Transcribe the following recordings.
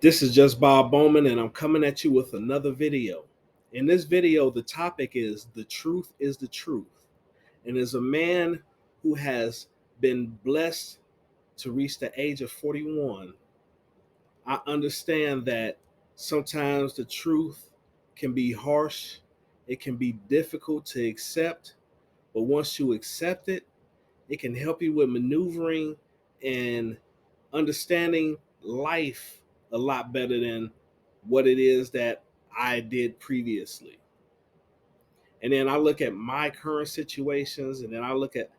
This is just Bob Bowman, and I'm coming at you with another video. In this video, the topic is the truth is the truth. And as a man who has been blessed to reach the age of 41, I understand that sometimes the truth can be harsh, it can be difficult to accept, but once you accept it, it can help you with maneuvering and understanding life a lot better than what it is that I did previously. And then I look at my current situations and then I look at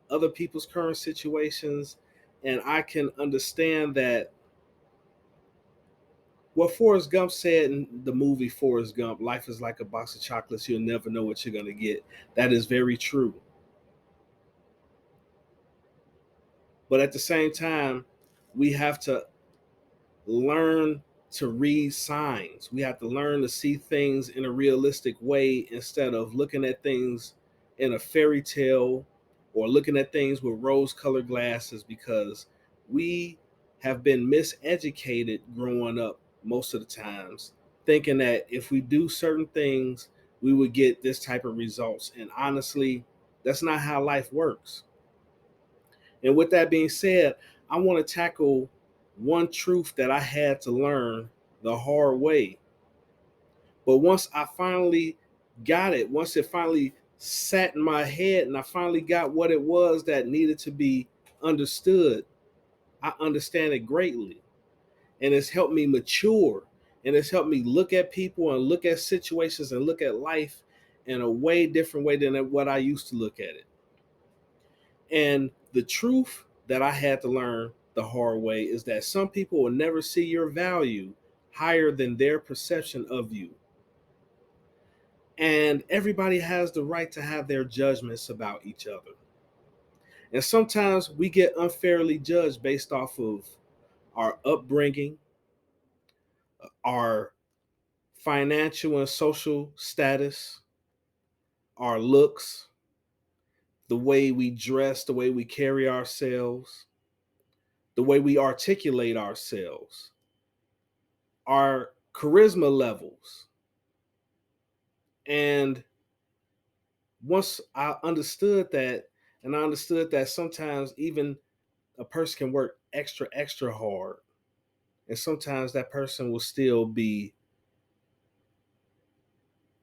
other people's current situations, and I can understand that what Forrest Gump said in the movie Forrest Gump, life is like a box of chocolates, you'll never know what you're going to get. That is very true. But at the same time, we have to learn to read signs. We have to learn to see things in a realistic way instead of looking at things in a fairy tale or looking at things with rose colored glasses, because we have been miseducated growing up most of the times, thinking that if we do certain things, we would get this type of results. And honestly, that's not how life works. And with that being said, I want to tackle one truth that I had to learn the hard way. But once I finally got it, once it finally sat in my head and I finally got what it was that needed to be understood, I understand it greatly. And it's helped me mature, and it's helped me look at people and look at situations and look at life in a way different way than what I used to look at it. And the truth that I had to learn the hard way is that some people will never see your value higher than their perception of you. And everybody has the right to have their judgments about each other. And sometimes we get unfairly judged based off of our upbringing, our financial and social status, our looks, the way we dress, the way we carry ourselves, the way we articulate ourselves, our charisma levels. And once I understood that, and I understood that sometimes even a person can work extra, extra hard, and sometimes that person will still be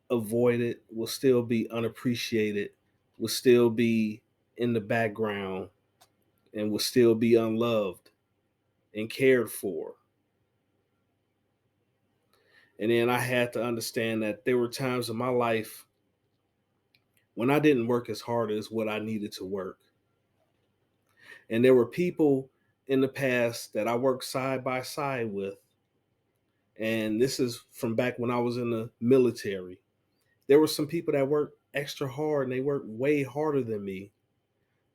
avoided, will still be unappreciated, will still be in the background, and will still be unloved and cared for. And then I had to understand that there were times in my life when I didn't work as hard as what I needed to work. And there were people in the past that I worked side by side with. And this is from back when I was in the military. There were some people that worked extra hard and they worked way harder than me.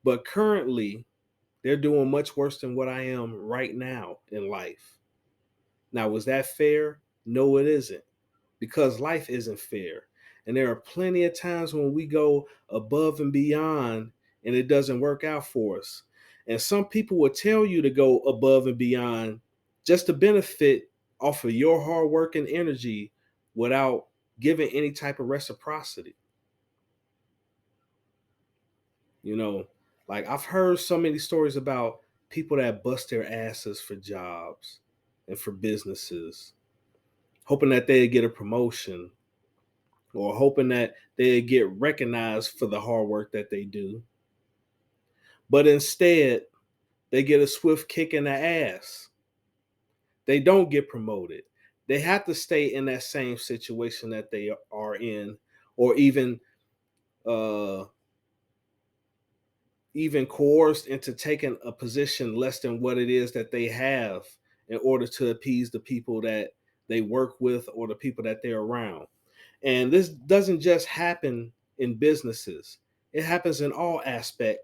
But currently, they're doing much worse than what I am right now in life. Now, was that fair? No, it isn't, because life isn't fair. And there are plenty of times when we go above and beyond and it doesn't work out for us. And some people will tell you to go above and beyond just to benefit off of your hard work and energy without giving any type of reciprocity. You know, like I've heard so many stories about people that bust their asses for jobs and for businesses, hoping that they get a promotion or hoping that they get recognized for the hard work that they do. But instead, they get a swift kick in the ass. They don't get promoted. They have to stay in that same situation that they are in, or uh, even coerced into taking a position less than what it is that they have in order to appease the people that they work with or the people that they're around. And this doesn't just happen in businesses. It happens in all aspects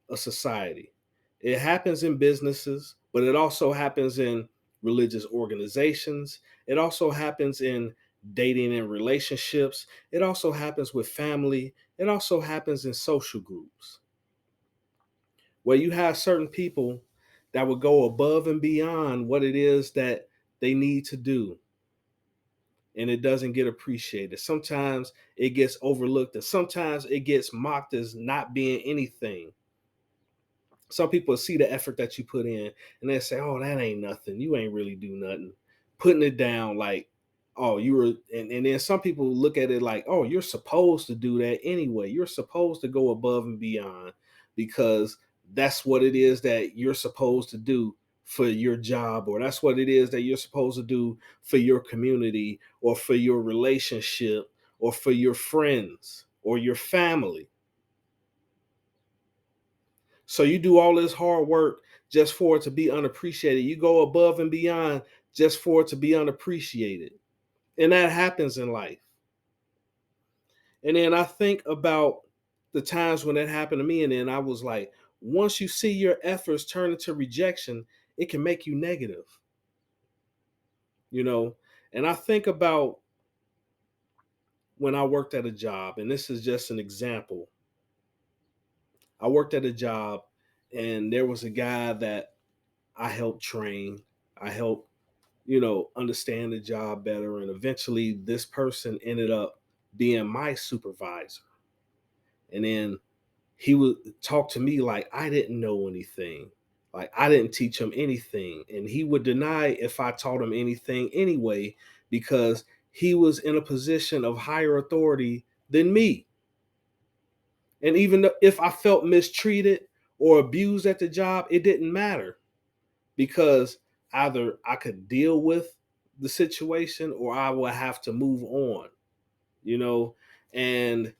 of society. It happens in businesses, but it also happens in religious organizations. It also happens in dating and relationships. It also happens with family. It also happens in social groups where you have certain people that would go above and beyond what it is that they need to do, and it doesn't get appreciated. Sometimes it gets overlooked, and sometimes it gets mocked as not being anything. Some people see the effort that you put in and they say, "Oh, that ain't nothing. You ain't really do nothing." Putting it down like, "Oh, you were," and then some people look at it like, "Oh, you're supposed to do that anyway. You're supposed to go above and beyond because that's what it is that you're supposed to do for your job, or that's what it is that you're supposed to do for your community or for your relationship or for your friends or your family." So you do all this hard work just for it to be unappreciated. You go above and beyond just for it to be unappreciated. And that happens in life. And then I think about the times when that happened to me. And then I was like, once you see your efforts turn into rejection, it can make you negative, you know? And I think about when I worked at a job, and this is just an example. I worked at a job and there was a guy that I helped train. I helped understand the job better. And eventually this person ended up being my supervisor. And then he would talk to me like I didn't know anything. Like I didn't teach him anything. And he would deny if I taught him anything anyway, because he was in a position of higher authority than me. And even if I felt mistreated or abused at the job, it didn't matter because either I could deal with the situation or I would have to move on, you know, and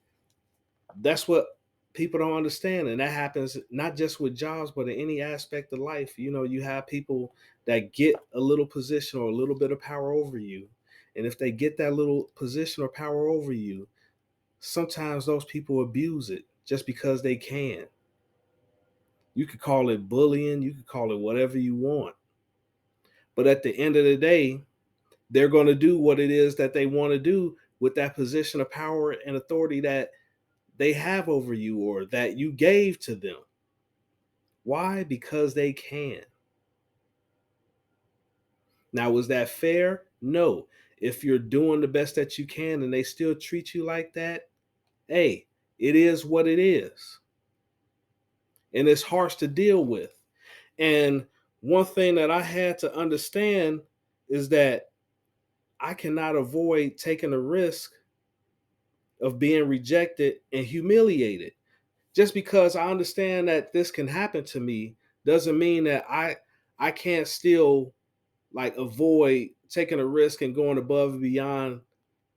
that's what people don't understand. And that happens not just with jobs, but in any aspect of life. You have people that get a little position or a little bit of power over you. And if they get that little position or power over you, sometimes those people abuse it just because they can. You could call it bullying, you could call it whatever you want. But at the end of the day, they're going to do what it is that they want to do with that position of power and authority that they have over you or that you gave to them. Why? Because they can. Now, was that fair? No. If you're doing the best that you can and they still treat you like that, hey, it is what it is. And it's harsh to deal with. And one thing that I had to understand is that I cannot avoid taking a risk of being rejected and humiliated. Just because I understand that this can happen to me doesn't mean that I can't still like avoid taking a risk and going above and beyond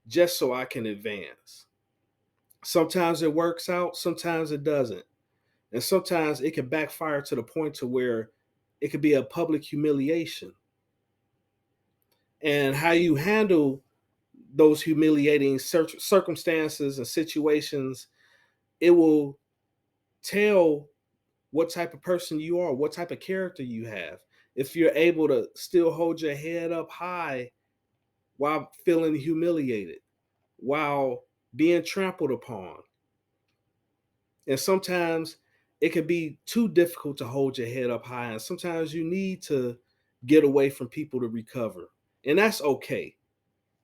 just so I can advance. Sometimes it works out, sometimes it doesn't. And sometimes it can backfire to the point to where it could be a public humiliation. And how you handle those humiliating circumstances and situations, it will tell what type of person you are, what type of character you have. If you're able to still hold your head up high while feeling humiliated, while being trampled upon. And sometimes it can be too difficult to hold your head up high. And sometimes you need to get away from people to recover. And that's okay.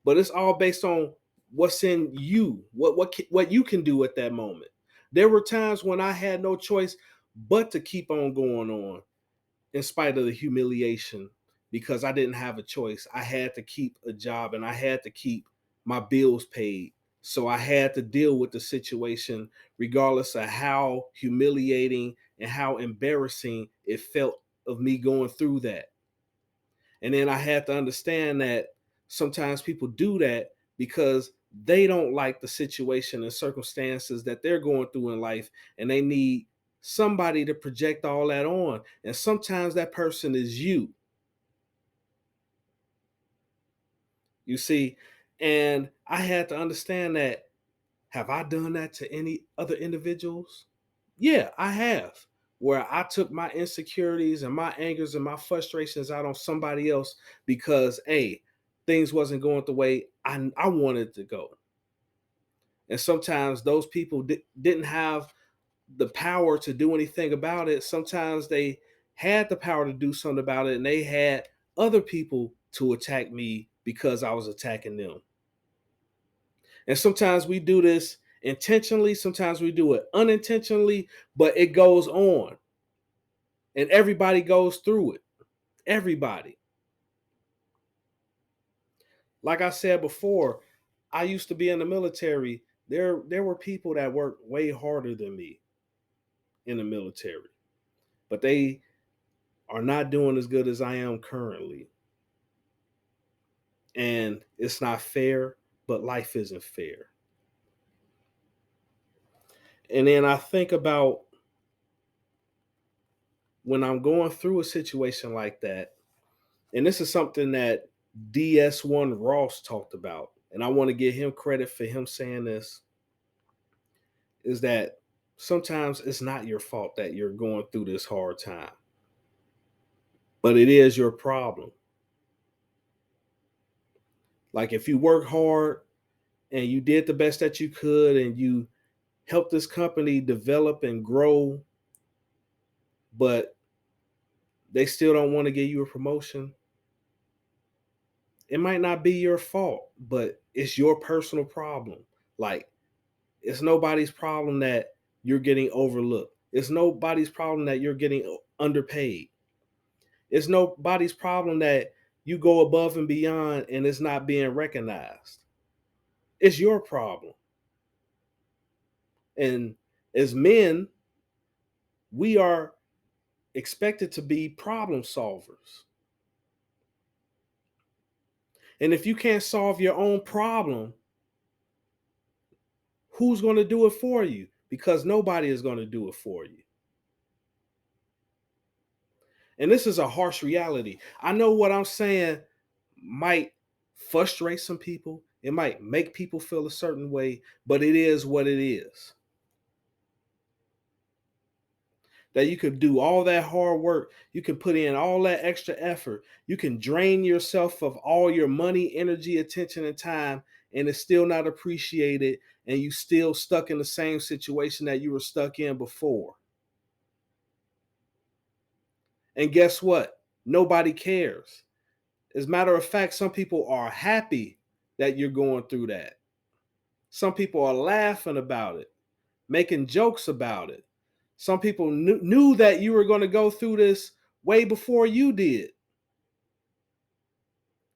But it's all based on what's in you, what you can do at that moment. There were times when I had no choice but to keep on going on in spite of the humiliation because I didn't have a choice. I had to keep a job and I had to keep my bills paid. So I had to deal with the situation regardless of how humiliating and how embarrassing it felt of me going through that. And then I had to understand that sometimes people do that because they don't like the situation and circumstances that they're going through in life and they need somebody to project all that on. And sometimes that person is you. You see, and I had to understand that. Have I done that to any other individuals? Yeah, I have. Where I took my insecurities and my angers and my frustrations out on somebody else because, hey, things wasn't going the way I wanted to go. And sometimes those people didn't have the power to do anything about it. Sometimes they had the power to do something about it and they had other people to attack me because I was attacking them. And sometimes we do this intentionally, sometimes we do it unintentionally, but it goes on. And everybody goes through it. Everybody. Like I said before, I used to be in the military. There were people that worked way harder than me in the military, but they are not doing as good as I am currently. And it's not fair, but life isn't fair. And then I think about when I'm going through a situation like that, and this is something that DS1 Ross talked about, and I want to give him credit for him saying this, is that sometimes it's not your fault that you're going through this hard time, but it is your problem. Like if you work hard and you did the best that you could and you helped this company develop and grow, but they still don't want to give you a promotion, it might not be your fault, but it's your personal problem. Like it's nobody's problem that you're getting overlooked. It's nobody's problem that you're getting underpaid. It's nobody's problem that you go above and beyond and it's not being recognized. It's your problem. And as men, we are expected to be problem solvers. And if you can't solve your own problem, who's going to do it for you? Because nobody is going to do it for you. And this is a harsh reality. I know what I'm saying might frustrate some people. It might make people feel a certain way, but it is what it is. That you could do all that hard work, you can put in all that extra effort, you can drain yourself of all your money, energy, attention, and time, and it's still not appreciated, and you still stuck in the same situation that you were stuck in before. And guess what? Nobody cares. As a matter of fact, some people are happy that you're going through that. Some people are laughing about it, making jokes about it. Some people knew that you were going to go through this way before you did.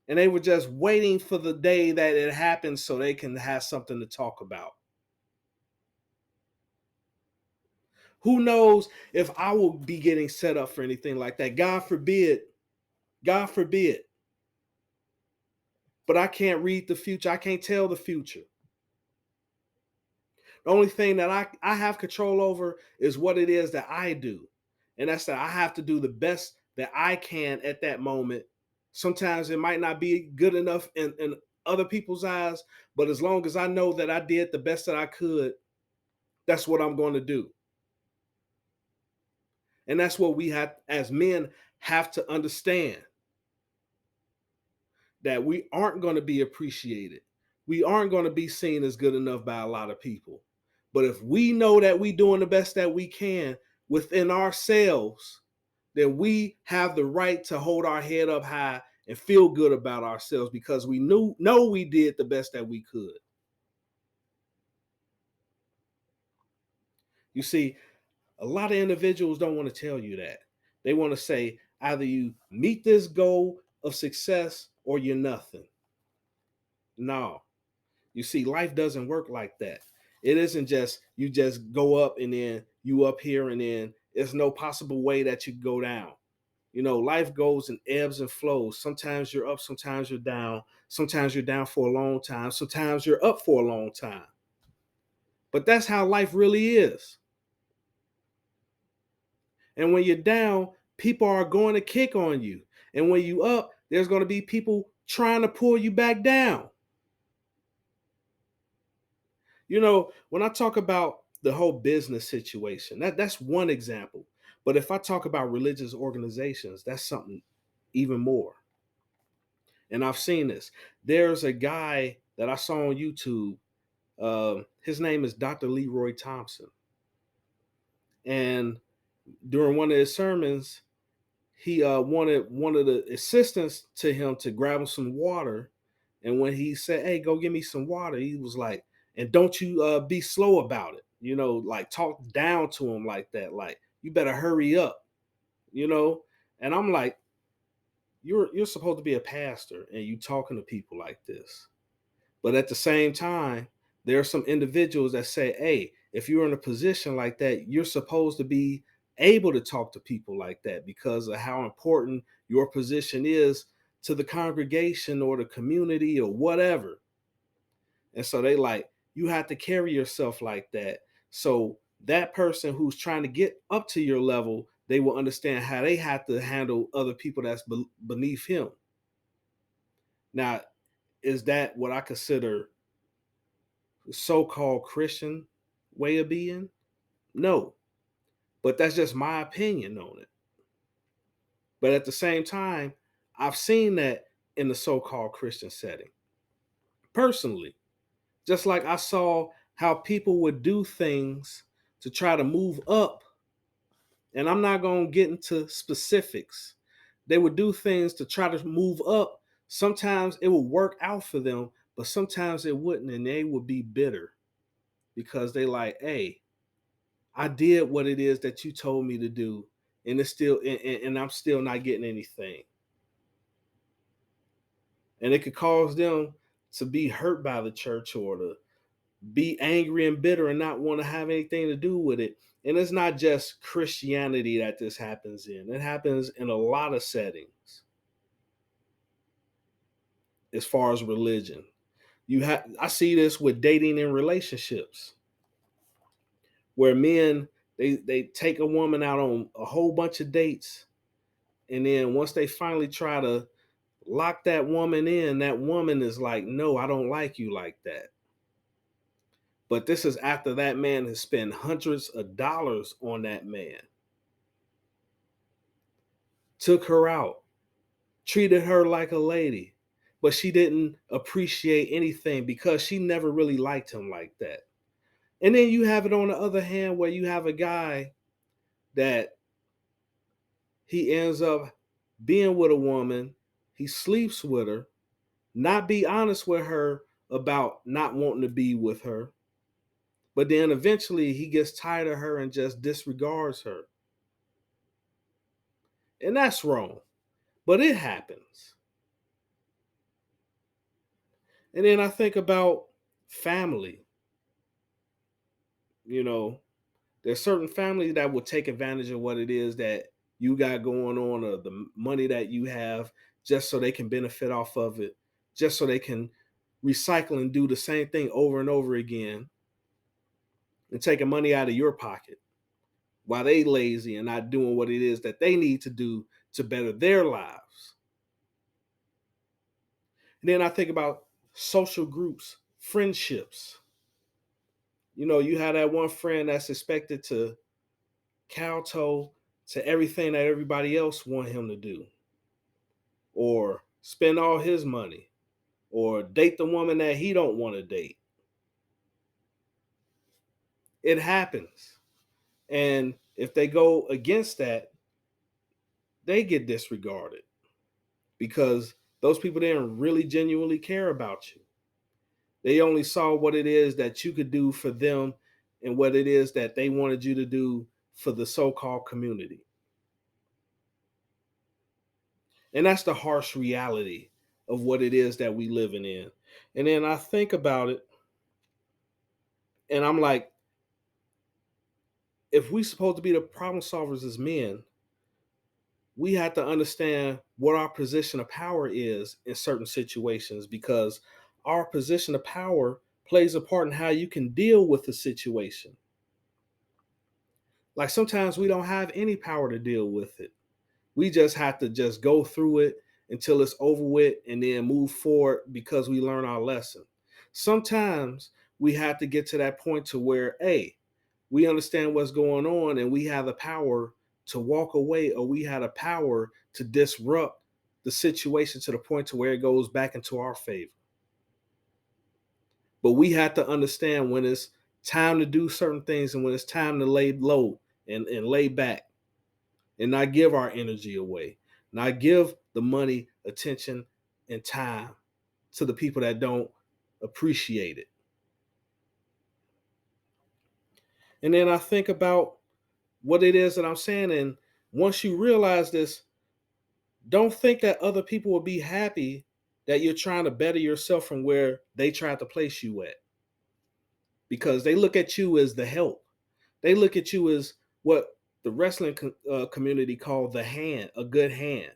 And they were just waiting for the day that it happened so they can have something to talk about. Who knows if I will be getting set up for anything like that? God forbid. God forbid. But I can't read the future. I can't tell the future. The only thing that I have control over is what it is that I do. And that's that I have to do the best that I can at that moment. Sometimes it might not be good enough in other people's eyes, but as long as I know that I did the best that I could, that's what I'm going to do. And that's what we have as men have to understand, that we aren't going to be appreciated. We aren't going to be seen as good enough by a lot of people. But if we know that we're doing the best that we can within ourselves, then we have the right to hold our head up high and feel good about ourselves because we know we did the best that we could. You see, a lot of individuals don't want to tell you that. They want to say either you meet this goal of success or you're nothing. No. You see, life doesn't work like that. It isn't just you just go up and then you up here and then there's no possible way that you go down. You know, life goes in ebbs and flows. Sometimes you're up, sometimes you're down. Sometimes you're down for a long time. Sometimes you're up for a long time. But that's how life really is. And when you're down, people are going to kick on you. And when you up, there's going to be people trying to pull you back down. You know, when I talk about the whole business situation, that's one example. But if I talk about religious organizations, that's something even more. And I've seen this. There's a guy that I saw on YouTube. His name is Dr. Leroy Thompson. And during one of his sermons, he wanted one of the assistants to him to grab him some water. And when he said, "Hey, go get me some water," he was like, "And don't you be slow about it." Like talk down to him like that. Like, you better hurry up, you know? And I'm like, you're supposed to be a pastor and you talking to people like this. But at the same time, there are some individuals that say, "Hey, if you're in a position like that, you're supposed to be able to talk to people like that because of how important your position is to the congregation or the community or whatever." And so they like, you have to carry yourself like that. So that person who's trying to get up to your level, they will understand how they have to handle other people that's beneath him. Now, is that what I consider so-called Christian way of being? No, but that's just my opinion on it. But at the same time, I've seen that in the so-called Christian setting personally. Just like I saw how people would do things to try to move up, and I'm not going to get into specifics. They would do things to try to move up. Sometimes it would work out for them, but sometimes it wouldn't, and they would be bitter because they like, "Hey, I did what it is that you told me to do, and it's still, and I'm still not getting anything." And it could cause them to be hurt by the church or to be angry and bitter and not want to have anything to do with it. And it's not just Christianity that this happens in. It happens in a lot of settings as far as religion. I see this with dating and relationships where men they take a woman out on a whole bunch of dates, and then once they finally try to lock that woman in, that woman is like, "No, I don't like you like that." But this is after that man has spent hundreds of dollars on that man, took her out, treated her like a lady, but she didn't appreciate anything because she never really liked him like that. And then you have it on the other hand where you have a guy that he ends up being with a woman, he sleeps with her, not be honest with her about not wanting to be with her, but then eventually he gets tired of her and just disregards her. And that's wrong, but it happens. And then I think about family. You know, there's certain families that will take advantage of what it is that you got going on or the money that you have just so they can benefit off of it, just so they can recycle and do the same thing over and over again and taking money out of your pocket while they lazy and not doing what it is that they need to do to better their lives. And then I think about social groups, friendships. You have that one friend that's expected to kowtow to everything that everybody else want him to do, or spend all his money, or date the woman that he don't want to date. It happens. And if they go against that, they get disregarded because those people didn't really genuinely care about you. They only saw what it is that you could do for them and what it is that they wanted you to do for the so-called community. And that's the harsh reality of what it is that we living in. And then I think about it and I'm like, if we supposed to be the problem solvers as men, we have to understand what our position of power is in certain situations because our position of power plays a part in how you can deal with the situation. Like sometimes we don't have any power to deal with it. We just have to just go through it until it's over with and then move forward because we learn our lesson. Sometimes we have to get to that point to where, hey, we understand what's going on and we have the power to walk away or we have the power to disrupt the situation to the point to where it goes back into our favor. But we have to understand when it's time to do certain things and when it's time to lay low and lay back. and not give our energy away, not give the money, attention, and time to the people that don't appreciate it. And then I think about what it is that I'm saying. And once you realize this, don't think that other people will be happy that you're trying to better yourself from where they tried to place you at, because they look at you as the help. They look at you as what the wrestling community call the hand, a good hand.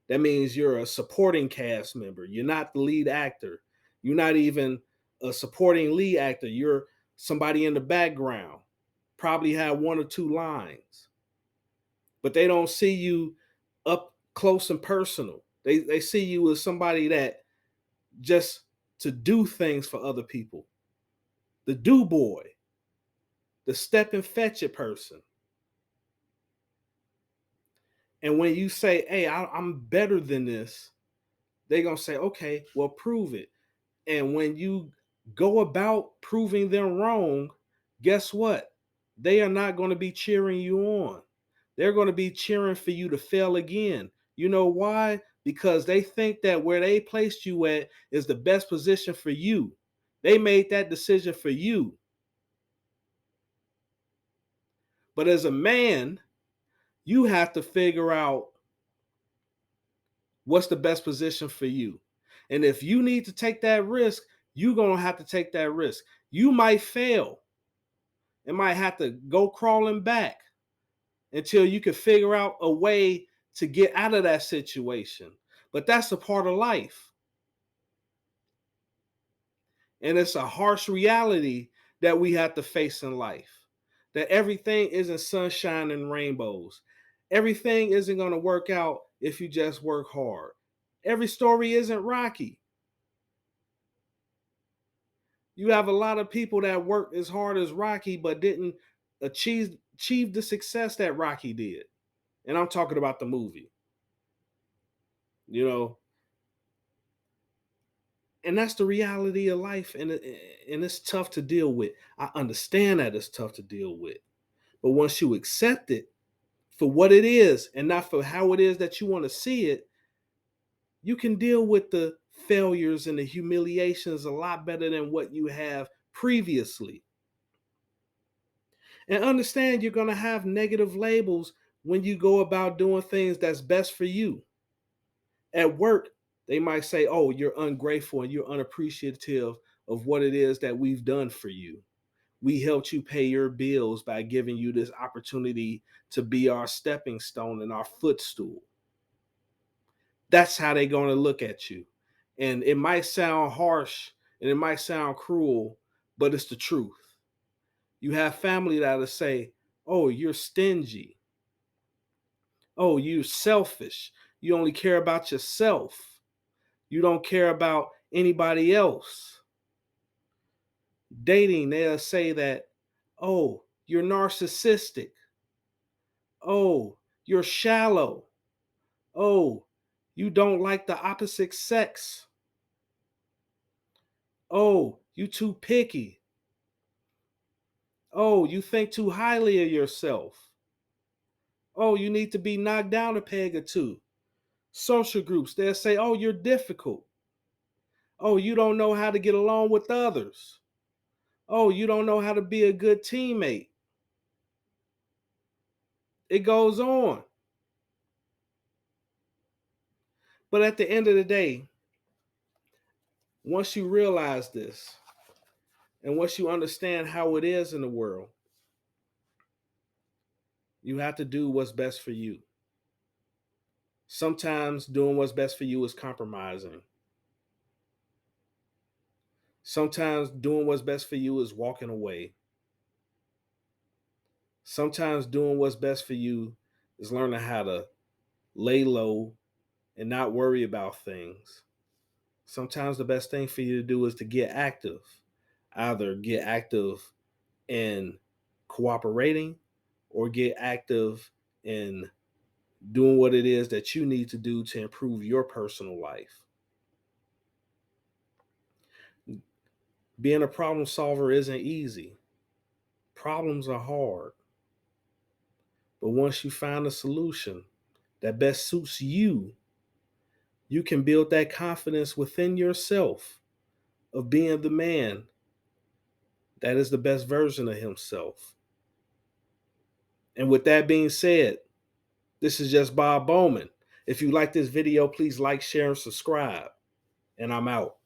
That means you're a supporting cast member. You're not the lead actor. You're not even a supporting lead actor. You're somebody in the background. Probably have one or two lines, but they don't see you up close and personal. They see you as somebody that just to do things for other people. The do boy, the step and fetch it person. And when you say, "Hey, I'm better than this," they're gonna say, "Okay, well, prove it." And when you go about proving them wrong, guess what? They are not going to be cheering you on. They're going to be cheering for you to fail again. You know why? Because they think that where they placed you at is the best position for you. They made that decision for you. But as a man, you have to figure out what's the best position for you. And if you need to take that risk, you're going to have to take that risk. You might fail and might have to go crawling back until you can figure out a way to get out of that situation. But that's a part of life. And it's a harsh reality that we have to face in life. That everything isn't sunshine and rainbows. Everything isn't going to work out if you just work hard. Every story isn't Rocky. You have a lot of people that worked as hard as Rocky but didn't achieve the success that Rocky did. And I'm talking about the movie. You know, and that's the reality of life, and it's tough to deal with. I understand that it's tough to deal with. But once you accept it for what it is and not for how it is that you want to see it, you can deal with the failures and the humiliations a lot better than what you have previously. And understand you're going to have negative labels when you go about doing things that's best for you. At work, they might say, "Oh, you're ungrateful and you're unappreciative of what it is that we've done for you. We helped you pay your bills by giving you this opportunity to be our stepping stone and our footstool." That's how they're going to look at you. And it might sound harsh and it might sound cruel, but it's the truth. You have family that'll say, "Oh, you're stingy. Oh, you're selfish. You only care about yourself. You don't care about anybody else." Dating, they'll say that, "Oh, you're narcissistic. Oh, you're shallow. Oh, you don't like the opposite sex. Oh, you too picky. Oh, you think too highly of yourself. Oh, you need to be knocked down a peg or two." Social groups, they'll say, "Oh, you're difficult. Oh, you don't know how to get along with others. Oh, you don't know how to be a good teammate." It goes on. But at the end of the day, once you realize this and once you understand how it is in the world, you have to do what's best for you. Sometimes doing what's best for you is compromising. Sometimes doing what's best for you is walking away. Sometimes doing what's best for you is learning how to lay low and not worry about things. Sometimes the best thing for you to do is to get active. Either get active in cooperating or get active in doing what it is that you need to do to improve your personal life. Being a problem solver isn't easy. Problems are hard. But once you find a solution that best suits you, you can build that confidence within yourself of being the man that is the best version of himself. And with that being said, this is just Bob Bowman. If you like this video, please like, share, and subscribe. And I'm out.